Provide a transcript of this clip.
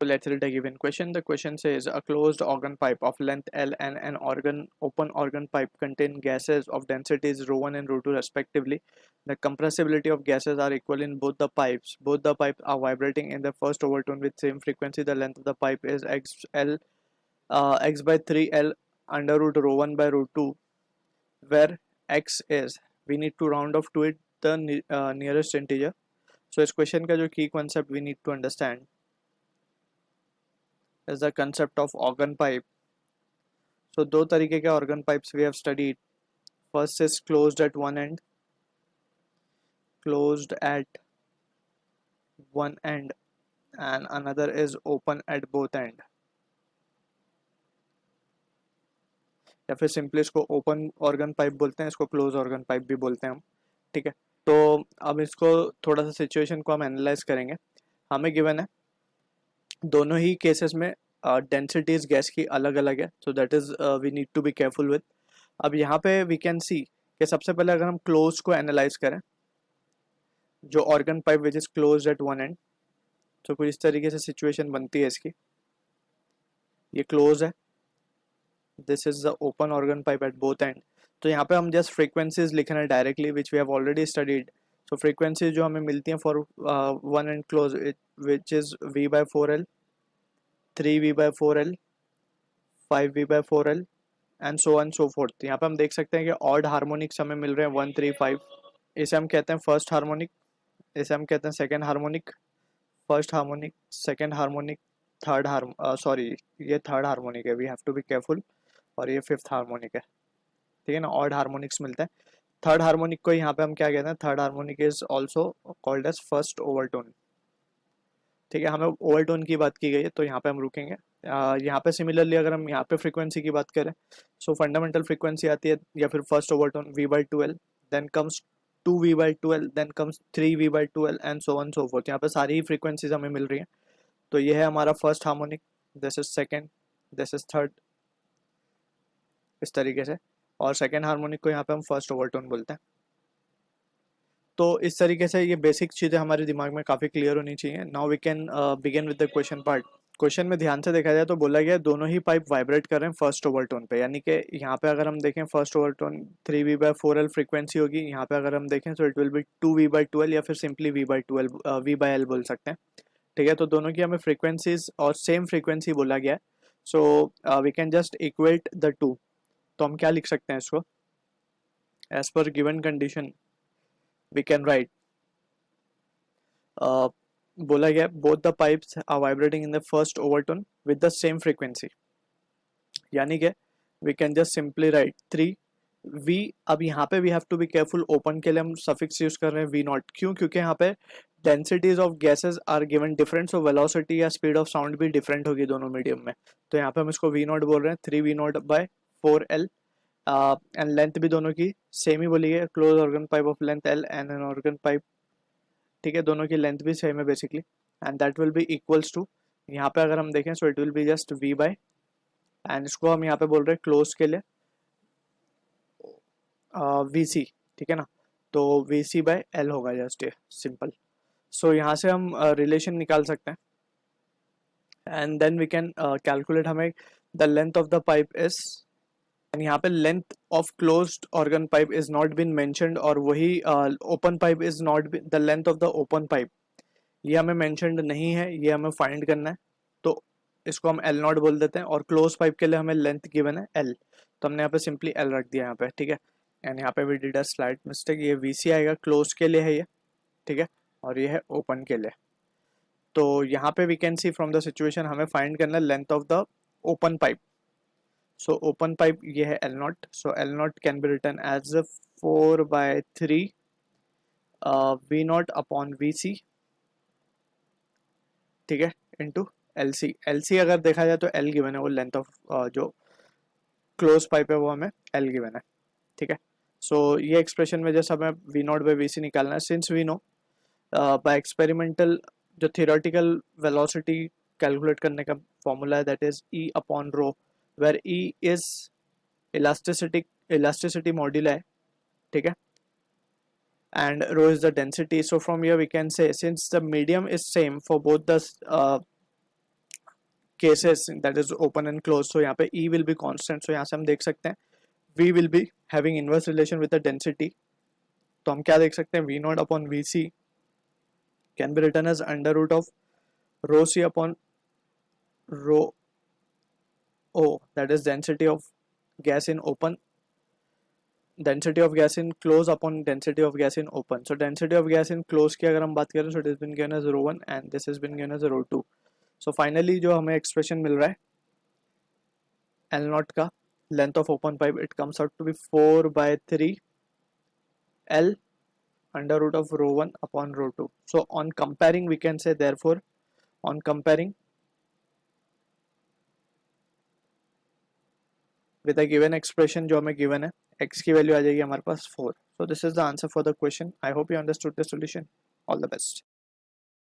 So let's read a given question. The question says a closed organ pipe of length L and an open organ pipe contain gases of densities ρ1 and ρ2 respectively. The compressibility of gases are equal in both the pipes. Both the pipes are vibrating in the first overtone with same frequency. The length of the pipe is x by 3L under root ρ1 by ρ2, where x is, we need to round off to it the nearest integer. So इस question का जो key concept we need to understand is the concept of organ pipe. So दो तरीके के organ pipes we have studied. First is closed at one end, and another is open at both end. या फिर simply इसको open organ pipe बोलते हैं, इसको close organ pipe भी बोलते हैं हम, ठीक है। तो अब इसको थोड़ा सा सिचुएशन को हम एनालाइज करेंगे। हमें गिवन है दोनों ही केसेस में डेंसिटीज गैस की अलग अलग है, so that is we need to be careful with. अब यहाँ पे वी कैन सी कि सबसे पहले अगर हम क्लोज को एनालाइज करें, जो organ pipe which is close eight one and, तो कुछ इस तरीके से सिचुएशन बनती है इसकी। ये क्लोज है, this is the open organ pipe at both end. तो यहाँ पे हम जस्ट फ्रीक्वेंसीज लिख रहे हैं directly which we have already studied. So frequencies जो हमें मिलती हैं for one end close which is v by 4l, 3v by 4l, 5v by 4l and so on so forth. यहाँ पे हम देख सकते हैं कि ऑड हार्मोनिक्स हमें मिल रहे हैं 1 3 5। इसे हम कहते हैं फर्स्ट हार्मोनिक, इसे हम कहते हैं second harmonic, first harmonic, second harmonic, third sorry ये थर्ड हार्मोनिक है, we have to be careful, और ये फिफ्थ हार्मोनिक है, ठीक है ना। ऑड हार्मोनिक्स मिलते हैं। थर्ड हार्मोनिक को यहाँ पे हम क्या कहते हैं, third harmonic is also called as first overtone, ठीक है। हमें ओवरटोन की बात की गई है तो यहाँ पे हम रुकेंगे। यहाँ पे सिमिलरली अगर हम यहाँ पे फ्रीक्वेंसी की बात करें, सो फंडामेंटल फ्रीक्वेंसी आती है या फिर first overtone v/2l, then comes 2v/2l, then comes 3v/2l and so on so forth. यहाँ पे सारी ही फ्रीक्वेंसीज हमें मिल रही हैं। तो ये है हमारा first harmonic, this is second, this is third, इस तरीके से। और सेकेंड हार्मोनिक को यहाँ पे हम फर्स्ट ओवरटोन बोलते हैं। तो इस तरीके से ये बेसिक चीज़ें हमारे दिमाग में काफ़ी क्लियर होनी चाहिए। Now we can begin with the question part. Question में ध्यान से देखा जाए तो बोला गया दोनों ही पाइप वाइब्रेट कर रहे हैं फर्स्ट ओवरटोन पे, यानी कि यहाँ पे अगर हम देखें फर्स्ट ओवरटोन 3v/4l फ्रीक्वेंसी होगी, यहाँ पे अगर हम देखें तो इट विल बी 2v/2l या फिर सिंपली v/l बोल सकते हैं, ठीक है। तो दोनों की हमें फ्रीक्वेंसीज और सेम फ्रीक्वेंसी बोला गया है, so we can just equate the two. तो हम क्या लिख सकते हैं इसको, as per given condition we can write, बोला गया both the pipes are vibrating in the first overtone with the same frequency, यानी कि we can just simply write 3v। अब यहाँ पे we have to be careful, open के लिए हम सफिक्स यूज कर रहे हैं v0, क्यों, क्योंकि यहाँ पे densities of gases are given different, so velocity या स्पीड ऑफ साउंड भी डिफरेंट होगी दोनों मीडियम में। तो यहाँ पे हम इसको v0 बोल रहे हैं, 3v0/4l, एंड लेंथ भी दोनों की सेम ही बोली है, close organ pipe of length l and an organ pipe, ठीक है, दोनों की लेंथ भी सेम है basically, and that will be equals to, यहाँ पे अगर हम देखें so it will be just v by, and इसको हम यहाँ पे बोल रहे हैं क्लोज के लिए vc, ठीक है ना। तो vc/l होगा जस्ट, ये सिंपल। सो यहाँ से हम रिलेशन निकाल सकते हैं, and then we can calculate हमें the length of the pipe is, and यहाँ पे length of closed organ pipe is not been mentioned, और वही open pipe is not the length of the open pipe, ये हमें mentioned नहीं है, ये हमें फाइंड करना है। तो इसको हम L0 बोल देते हैं, और क्लोज पाइप के लिए हमें लेंथ गिवन है L, तो हमने यहाँ पे सिंपली L रख दिया यहाँ पे, ठीक है। एंड यहाँ पे we did a slight mistake, ये VC आएगा, क्लोज के लिए है ये, ठीक है, और ये है ओपन के लिए। तो यहाँ पे we can see from the situation हमें फाइंड करना है length of the open pipe. So open pipe ये है L0, so L0 can be written as 4/3 v0 upon vc, ठीक है, इंटू एल सी अगर देखा जाए तो एल गिवन है, वो लेंथ ऑफ जो क्लोज पाइप है वो हमें एल गिवन है, ठीक है। सो ये एक्सप्रेशन में जैसे हमें v0/vc निकालना है, since we know by experimental जो थियोरेटिकल वेलोसिटी कैलकुलेट करने का फॉर्मूला है, that is e upon rho, where e is elasticity modulus है, ठीक है, and rho is the density. So from here we can say since the medium is same for both the cases that is open end close, so यहाँ पे E will be constant. So यहाँ से हम देख सकते हैं we will be having inverse relation with the density. तो हम क्या देख सकते हैं, V naught upon V C can be written as under root of rho C upon rho O, that is density of gas in open, density of gas in close upon density of gas in open. So density of gas in close की अगर हम बात करें, so it is been given as rho 1 and this is been given as rho 2. So finally जो हमें expression मिल रहा है एल नॉट का length of open pipe, it comes out to be 4/3 L under root of rho 1 upon rho 2. So on comparing we can say therefore on comparing with a given expression जो हमें given है x की value आ जाएगी हमारे पास 4. So this is the answer for the question. I hope you understood the solution. All the best.